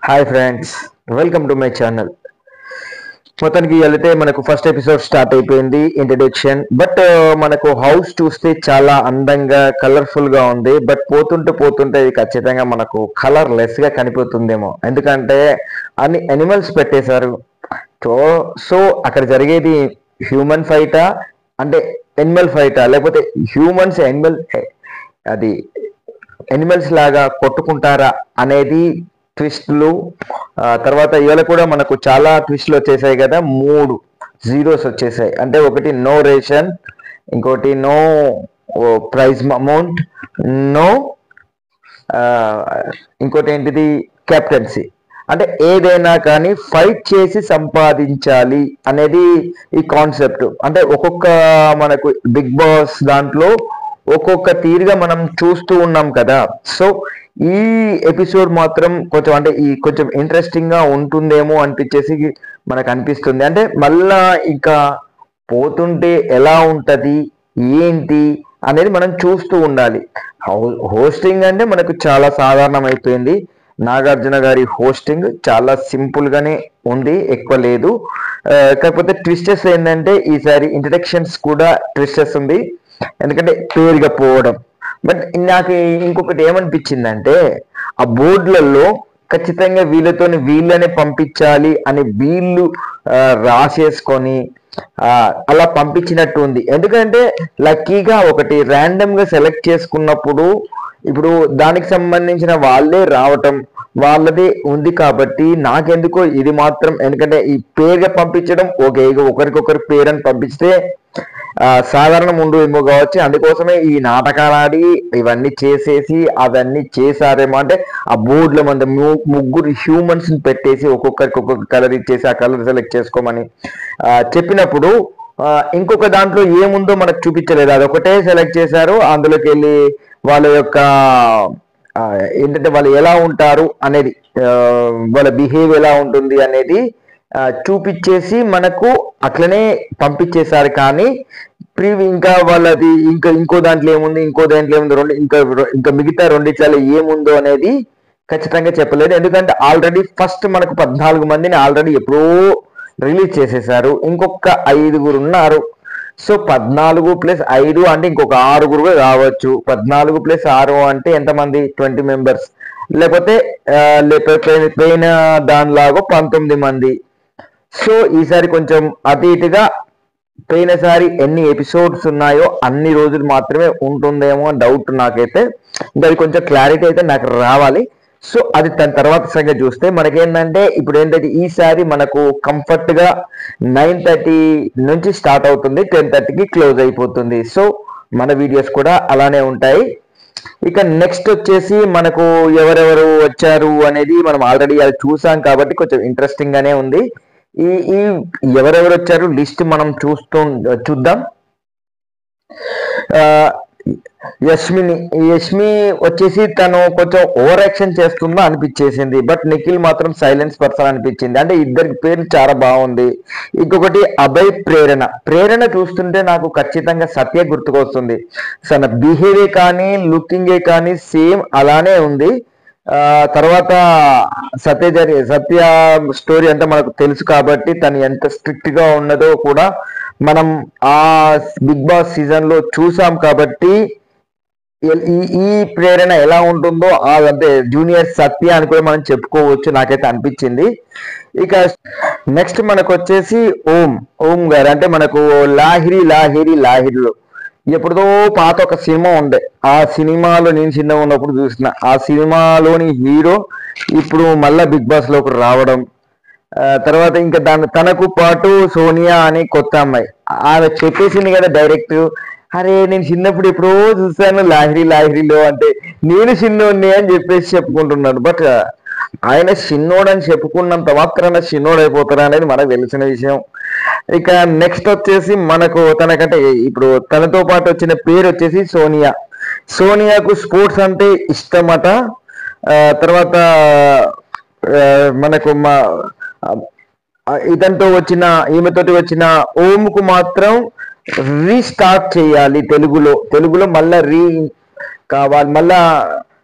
Hi friends, welcome to my channel. మొత్తానికి వెళితే మనకు ఫస్ట్ ఎపిసోడ్ స్టార్ట్ అయిపోయింది, ఇంట్రడక్షన్. బట్ మనకు హౌస్ చూస్తే చాలా అందంగా కలర్ఫుల్ గా ఉంది. బట్ పోతుంటే పోతుంటే ఇది ఖచ్చితంగా మనకు కలర్ లెస్ గా కనిపోతుందేమో, ఎందుకంటే అన్ని ఎనిమల్స్ పెట్టేశారు. సో అక్కడ జరిగేది హ్యూమన్ ఫైటా అంటే ఎనిమల్ ఫైటా, లేకపోతే హ్యూమన్స్ అది ఎనిమల్స్ లాగా కొట్టుకుంటారా అనేది ట్విస్ట్లు. తర్వాత ఇవాళ కూడా మనకు చాలా ట్విస్ట్లు వచ్చేసాయి కదా, 3 జీరోస్ వచ్చేసాయి. అంటే ఒకటి నో రేషన్, ఇంకోటి నో ప్రైజ్ అమౌంట్, నో ఇంకోటి ఏంటిది కెప్టెన్సీ. అంటే ఏదైనా కానీ ఫైట్ చేసి సంపాదించాలి అనేది ఈ కాన్సెప్ట్. అంటే ఒక్కొక్క మనకు బిగ్ బాస్ దాంట్లో ఒక్కొక్క తీరుగా మనం చూస్తూ ఉన్నాం కదా. సో ఈ ఎపిసోడ్ మాత్రం కొంచెం అంటే కొంచెం ఇంట్రెస్టింగ్ గా ఉంటుందేమో అనిపించేసి మనకు అనిపిస్తుంది. అంటే మళ్ళా ఇంకా పోతుంటే ఎలా ఉంటది ఏంటి అనేది మనం చూస్తూ ఉండాలి. హోస్టింగ్ అంటే మనకు చాలా సాధారణం అయిపోయింది. నాగార్జున గారి హోస్టింగ్ చాలా సింపుల్ గానే ఉంది, ఎక్కువ లేదు. కాకపోతే ట్విస్టెస్ ఏంటంటే ఈసారి ఇంట్రడక్షన్స్ కూడా ట్విస్టెస్ ఉంది, ఎందుకంటే పేరుగా పోవడం. బట్ నాకు ఇంకొకటి ఏమనిపించిందంటే, ఆ బోర్డులలో ఖచ్చితంగా వీళ్ళనే పంపించాలి అని వీళ్ళు రాసేసుకొని అలా పంపించినట్టు ఉంది. ఎందుకంటే లక్కీగా ఒకటి ర్యాండమ్ గా సెలెక్ట్ చేసుకున్నప్పుడు ఇప్పుడు దానికి సంబంధించిన వాళ్ళే రావటం వాళ్ళదే ఉంది కాబట్టి నాకెందుకో ఇది మాత్రం, ఎందుకంటే ఈ పేరుగా పంపించడం ఒకరికొకరి పేరని పంపిస్తే సాధారణం ఉండు ఏమో కావచ్చు. అందుకోసమే ఈ నాటకాలు ఆడి ఇవన్నీ చేసేసి అవన్నీ చేశారేమో. అంటే ఆ బోర్డుల మంది 3 హ్యూమన్స్ పెట్టేసి ఒక్కొక్కరికి ఒక్కొక్క కలర్ ఇచ్చేసి ఆ కలర్ సెలెక్ట్ చేసుకోమని చెప్పినప్పుడు ఇంకొక దాంట్లో ఏముందో మనకు చూపించలేదు, అదొకటే సెలెక్ట్ చేశారు. అందులోకి వెళ్ళి వాళ్ళ యొక్క ఏంటంటే వాళ్ళు ఎలా ఉంటారు అనేది, వాళ్ళ బిహేవ్ ఎలా ఉంటుంది అనేది చూపించేసి మనకు అట్లనే పంపించేశారు. కానీ ఇంకా వాళ్ళది ఇంకో దాంట్లో ఏముంది, ఇంకా మిగతా రెండిట్లలో ఏముందో అనేది ఖచ్చితంగా చెప్పలేదు. ఎందుకంటే ఆల్రెడీ ఫస్ట్ మనకు 14 మందిని ఆల్రెడీ ఎప్పుడో రిలీజ్ చేసేసారు. ఇంకొక 5 ఉన్నారు. సో 14+5 అంటే ఇంకొక 6 కావచ్చు. 14+6 అంటే ఎంతమంది? 20 మెంబర్స్. లేకపోతే పోయిన దానిలాగా 19 మంది. సో ఈసారి కొంచెం అటు ఇటుగా, పోయినసారి ఎన్ని ఎపిసోడ్స్ ఉన్నాయో అన్ని రోజులు మాత్రమే ఉంటుందేమో అని డౌట్ నాకైతే. ఇంకా అది కొంచెం క్లారిటీ అయితే నాకు రావాలి. సో అది దాని తర్వాత సంగతి చూస్తే మనకేంటంటే ఇప్పుడు ఏంటంటే ఈసారి మనకు కంఫర్ట్ గా 9:30 నుంచి స్టార్ట్ అవుతుంది, 10:30కి క్లోజ్ అయిపోతుంది. సో మన వీడియోస్ కూడా అలానే ఉంటాయి. ఇక నెక్స్ట్ వచ్చేసి మనకు ఎవరెవరు వచ్చారు అనేది మనం ఆల్రెడీ అది చూసాం కాబట్టి కొంచెం ఇంట్రెస్టింగ్ గానే ఉంది. ఈ ఎవరెవరు వచ్చారు లిస్ట్ మనం చూద్దాం. యష్మి వచ్చేసి తను కొంచెం ఓవర్ యాక్షన్ చేస్తుందో అనిపించేసింది. బట్ నిఖిల్ మాత్రం సైలెన్స్ పర్సన్ అనిపించింది. అంటే ఇద్దరికి పేరు చాలా బాగుంది. ఇంకొకటి అభయ్, ప్రేరణ చూస్తుంటే నాకు ఖచ్చితంగా సత్య గుర్తుకొస్తుంది. తన బిహేవియర్ కానీ లుకింగే కానీ సేమ్ అలానే ఉంది. తర్వాత సత్య స్టోరీ అంతా మనకు తెలుసు కాబట్టి తను ఎంత స్ట్రిక్ట్ గా ఉన్నదో కూడా మనం ఆ బిగ్ బాస్ సీజన్ లో చూసాం కాబట్టి ఈ ప్రేరణ ఎలా ఉంటుందో అంటే జూనియర్ సత్య అని కూడా మనం చెప్పుకోవచ్చు, నాకైతే అనిపించింది. ఇక నెక్స్ట్ మనకు వచ్చేసి ఓం గారు. అంటే మనకు లాహిరిలో ఎప్పుడుదో పాత ఒక సినిమా ఉండే, ఆ సినిమాలో నేను చిన్నగా ఉన్నప్పుడు చూసిన ఆ సినిమాలోని హీరో ఇప్పుడు మళ్ళా బిగ్ బాస్ లోకి రావడం. తర్వాత ఇంకా తనకు పాటు సోనియా అని కొత్త అమ్మాయి, ఆమె చెప్పేసింది కదా డైరెక్ట్, అరే నేను చిన్నప్పుడు ఎప్పుడో చూసాను లాహిరిలో, అంటే నేను చిన్నోడిని అని చెప్పేసి చెప్పుకుంటున్నాను. బట్ ఆయన చిన్నోడని చెప్పుకున్నంత మాత్రాన చిన్నోడు అయిపోతారా అనేది మనకు తెలిసిన విషయం. ఇక నెక్స్ట్ వచ్చేసి మనకు తనకంటే ఇప్పుడు తనతో పాటు వచ్చిన పేరు వచ్చేసి సోనియాకు స్పోర్ట్స్ అంటే ఇష్టమట. తర్వాత మనకు ఈమెతోటి వచ్చిన ఓంకు మాత్రం రీస్టార్ట్ చేయాలి, తెలుగులో మళ్ళా కావాలి, మళ్ళా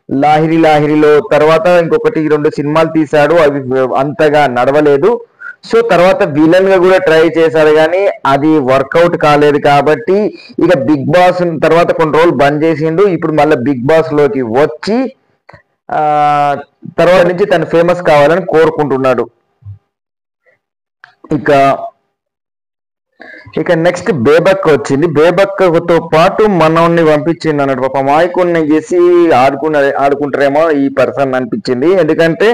లాహిరి లాహిరిలో, తర్వాత ఇంకొకటి 2 సినిమాలు తీశాడు, అవి అంతగా నడవలేదు. సో తర్వాత విలన్ గా కూడా ట్రై చేశాడు కానీ అది వర్కౌట్ కాలేదు. కాబట్టి ఇక బిగ్ బాస్ తర్వాత కొన్ని రోజులు బంద్ చేసిండు. ఇప్పుడు మళ్ళీ బిగ్ బాస్ లోకి వచ్చి ఆ తర్వాత నుంచి తను ఫేమస్ కావాలని కోరుకుంటున్నాడు. ఇక ఇక నెక్స్ట్ బేబక్క వచ్చింది. బేబక్కతో పాటు మనల్ని పంపించింది అన్నట్టు. పాప మాయకుడిని చేసి ఆడుకుంటారేమో ఈ పర్సన్ అనిపించింది. ఎందుకంటే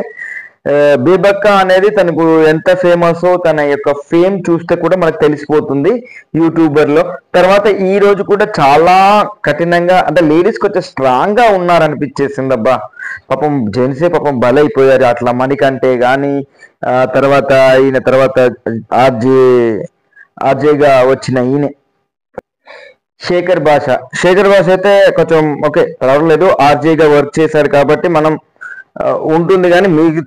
బేబక్క అనేది తనకు ఎంత ఫేమస్, తన యొక్క ఫేమ్ చూస్తే కూడా మనకు తెలిసిపోతుంది యూట్యూబర్ లో. తర్వాత ఈ రోజు కూడా చాలా కఠినంగా, అంటే లేడీస్ కొంచెం స్ట్రాంగ్ గా ఉన్నారనిపించేసింది. అబ్బా పాపం జెంట్సే పాపం బలైపోయారు అట్లా మణికంటే గాని, తర్వాత ఈయన తర్వాత ఆర్జేగా వచ్చిన ఈయన శేఖర్ భాష అయితే కొంచెం ఓకే పర్వాలేదు, ఆర్జేగా వర్క్ చేశారు కాబట్టి మనం ఉంటుంది. కానీ మీకు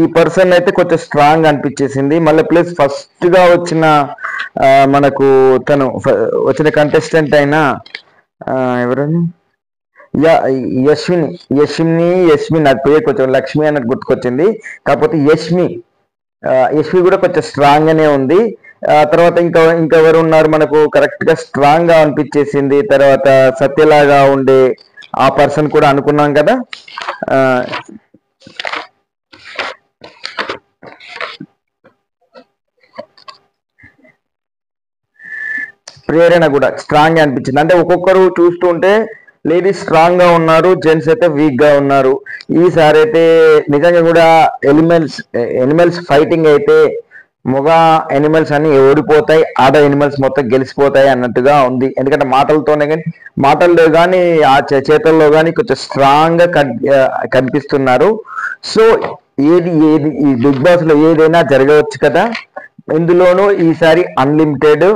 ఈ పర్సన్ అయితే కొంచెం స్ట్రాంగ్ అనిపించేసింది. మళ్ళీ ప్లస్ ఫస్ట్ గా వచ్చిన మనకు తను వచ్చిన కంటెస్టెంట్ అయిన ఎవరని యష్మి నాకు పేరు కొంచెం లక్ష్మి అన్నట్టు గుర్తుకొచ్చింది. కాకపోతే యష్మి కూడా కొంచెం స్ట్రాంగ్ గానే ఉంది. తర్వాత ఇంకెవరు ఉన్నారు మనకు కరెక్ట్ గా స్ట్రాంగ్ గా అనిపించేసింది. తర్వాత సత్యలాగా ఉండే ఆ పర్సన్ కూడా అనుకున్నాం కదా. ప్రేరణ కూడా స్ట్రాంగ్ గా అనిపించింది. అంటే ఒక్కొక్కరు చూస్తుంటే లేడీస్ స్ట్రాంగ్ గా ఉన్నారు, జెంట్స్ అయితే వీక్ గా ఉన్నారు. ఈసారి అయితే నిజంగా కూడా ఎనిమల్స్ ఫైటింగ్ అయితే మగ ఎనిమల్స్ అన్ని ఓడిపోతాయి, ఆడ ఎనిమల్స్ మొత్తం గెలిచిపోతాయి అన్నట్టుగా ఉంది. ఎందుకంటే మాటల్లో కానీ ఆ చేతల్లో కానీ కొంచెం స్ట్రాంగ్ గా కనిపిస్తున్నారు. సో ఏది ఈ బిగ్ బాస్ లో ఏదైనా జరగవచ్చు కదా. ఇందులోనూ ఈసారి అన్లిమిటెడ్.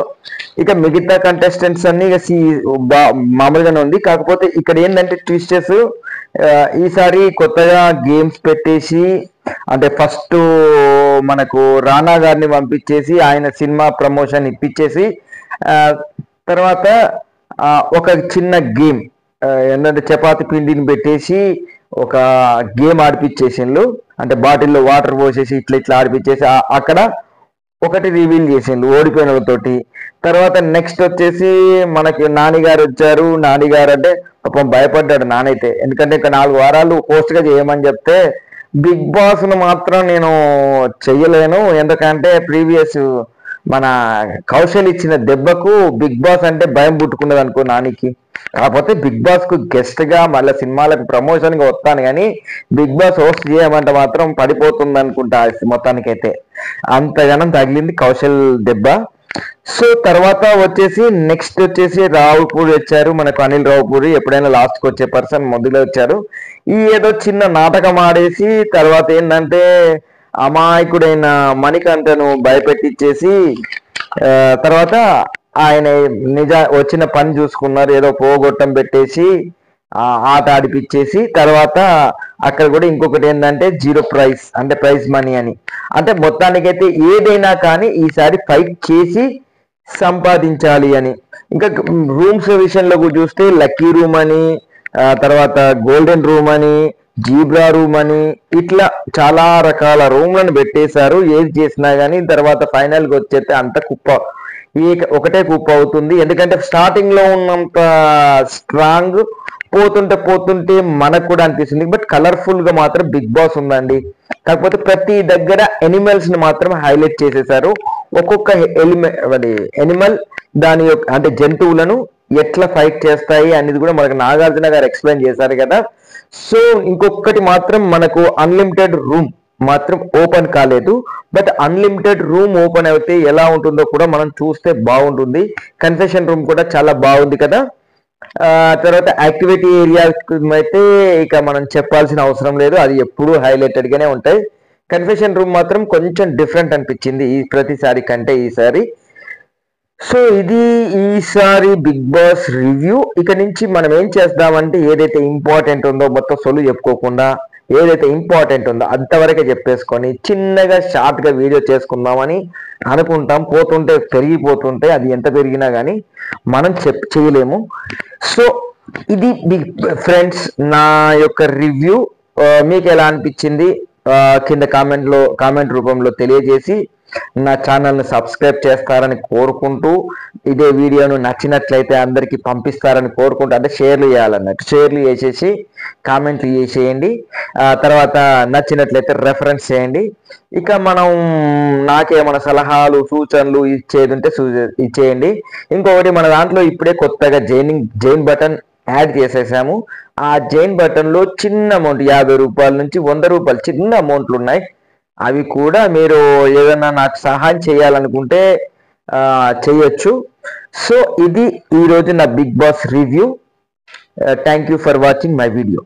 ఇక మిగతా కంటెస్టెంట్స్ అన్ని మామూలుగానే ఉంది. కాకపోతే ఇక్కడ ఏంటంటే ట్విస్టెస్ ఈసారి కొత్తగా గేమ్స్ పెట్టేసి, అంటే ఫస్ట్ మనకు రానా గారిని పంపించేసి ఆయన సినిమా ప్రమోషన్ ఇప్పించేసి తర్వాత ఒక చిన్న గేమ్ ఏంటంటే చపాతి పిండిని పెట్టేసి ఒక గేమ్ ఆడిపించేసిండ్రు. అంటే బాటిల్లో వాటర్ పోసేసి ఇట్లా ఆడిపించేసి అక్కడ ఒకటి రివీల్ చేసిండు ఓడిపోయిన తోటి. తర్వాత నెక్స్ట్ వచ్చేసి మనకి నానిగారు వచ్చారు. నానిగారు అంటే పాపం భయపడ్డాడు నానైతే, ఎందుకంటే ఇంకా 4 వారాలు పోస్ట్ గా చేయమని చెప్తే బిగ్ బాస్ ను మాత్రం నేను చెయ్యలేను, ఎందుకంటే ప్రీవియస్ మన కౌశల్ ఇచ్చిన దెబ్బకు బిగ్ బాస్ అంటే భయం పుట్టుకున్నది అనుకో నానికి. కాకపోతే బిగ్ బాస్ కు గెస్ట్ గా మళ్ళీ సినిమాలకు ప్రమోషన్ గా వస్తాను, కానీ బిగ్ బాస్ హోస్ట్ చేయమంటే మాత్రం పడిపోతుంది అనుకుంటా. మొత్తానికైతే అంతగానం తగిలింది కౌశల్ దెబ్బ. సో తర్వాత వచ్చేసి నెక్స్ట్ వచ్చేసి రావుపూడి వచ్చారు. మనకు అనిల్ రావుపూడి ఎప్పుడైనా లాస్ట్ కి వచ్చే పర్సన్ మొదలు వచ్చారు. ఈ ఏదో చిన్న నాటకం ఆడేసి తర్వాత ఏంటంటే అమాయకుడైన మణికంఠను భయపెట్టించేసి తర్వాత ఆయన వచ్చిన పని చూసుకున్నారు, ఏదో పోగొట్టం పెట్టేసి ఆట ఆడిపించేసి తర్వాత అక్కడ కూడా ఇంకొకటి ఏంటంటే 0 ప్రైజ్, అంటే ప్రైజ్ మనీ అని. అంటే మొత్తానికైతే ఏదైనా కానీ ఈసారి ఫైట్ చేసి సంపాదించాలి అని. ఇంకా రూమ్స్ విషయంలో చూస్తే లక్కీ రూమ్ అని, తర్వాత గోల్డెన్ రూమ్ అని, జీబ్రా రూమ్ అని, ఇట్లా చాలా రకాల రూమ్లను పెట్టేశారు. ఏది చేసినా కానీ తర్వాత ఫైనల్కి వచ్చేస్తే అంత ఒకటే కుప్ప అవుతుంది. ఎందుకంటే స్టార్టింగ్ లో ఉన్నంత స్ట్రాంగ్ పోతుంటే మనకు కూడా అనిపిస్తుంది. బట్ కలర్ఫుల్ గా మాత్రం బిగ్ బాస్ ఉందండి. కాకపోతే ప్రతి దగ్గర ఎనిమల్స్ ని మాత్రం హైలైట్ చేసేసారు. ఒక్కొక్క ఎనిమల్ దాని యొక్క అంటే జంతువులను ఎట్లా ఫైట్ చేస్తాయి అనేది కూడా మనకు నాగార్జున గారు ఎక్స్ప్లెయిన్ చేశారు కదా. సో ఇంకొకటి మాత్రం మనకు అన్లిమిటెడ్ రూమ్ మాత్రం ఓపెన్ కాలేదు. బట్ అన్లిమిటెడ్ రూమ్ ఓపెన్ అయితే ఎలా ఉంటుందో కూడా మనం చూస్తే బాగుంటుంది. కన్ఫెషన్ రూమ్ కూడా చాలా బాగుంది కదా. తర్వాత యాక్టివిటీ ఏరియా అయితే ఇక మనం చెప్పాల్సిన అవసరం లేదు, అది ఎప్పుడూ హైలైటెడ్ గానే ఉంటాయి. కన్ఫెషన్ రూమ్ మాత్రం కొంచెం డిఫరెంట్ అనిపించింది ఈ ప్రతిసారి కంటే ఈసారి. సో ఇది ఈసారి బిగ్ బాస్ రివ్యూ. ఇక నుంచి మనం ఏం చేద్దామంటే ఏదైతే ఇంపార్టెంట్ ఉందో మొత్తం సొల్లు చెప్పుకోకుండా ఏదైతే ఇంపార్టెంట్ ఉందో అంతవరకే చెప్పేసుకొని చిన్నగా షార్ట్ గా వీడియో చేసుకుందామని అనుకుంటాం. పెరిగిపోతుంటే అది ఎంత పెరిగినా కానీ మనం చేయలేము. సో ఇది బిగ్ ఫ్రెండ్స్ నా యొక్క రివ్యూ. మీకు ఎలా అనిపించింది కింద కామెంట్ రూపంలో తెలియజేసి నా ఛానల్ని సబ్స్క్రైబ్ చేస్తారని కోరుకుంటూ, ఇదే వీడియోను నచ్చినట్లయితే అందరికీ పంపిస్తారని కోరుకుంటూ, అంటే షేర్లు చేయాలన్నట్టు, షేర్లు చేసేసి కామెంట్లు చేసేయండి. తర్వాత నచ్చినట్లయితే రెఫరెన్స్ చేయండి. ఇక మనం నాకేమైనా సలహాలు సూచనలు ఇచ్చేది ఉంటే ఇచ్చేయండి. ఇంకొకటి, మన దాంట్లో ఇప్పుడే కొత్తగా జైన్ బటన్ యాడ్ చేసేసాము. ఆ జైన్ బటన్లో చిన్న అమౌంట్ 50 రూపాయల నుంచి 100 రూపాయలు చిన్న అమౌంట్లు ఉన్నాయి. అవి కూడా మీరు ఏదైనా నాకు సహాయం చేయాలనుకుంటే చేయొచ్చు. సో ఇది ఈరోజు నా Bigg Boss review. Thank you for watching my video.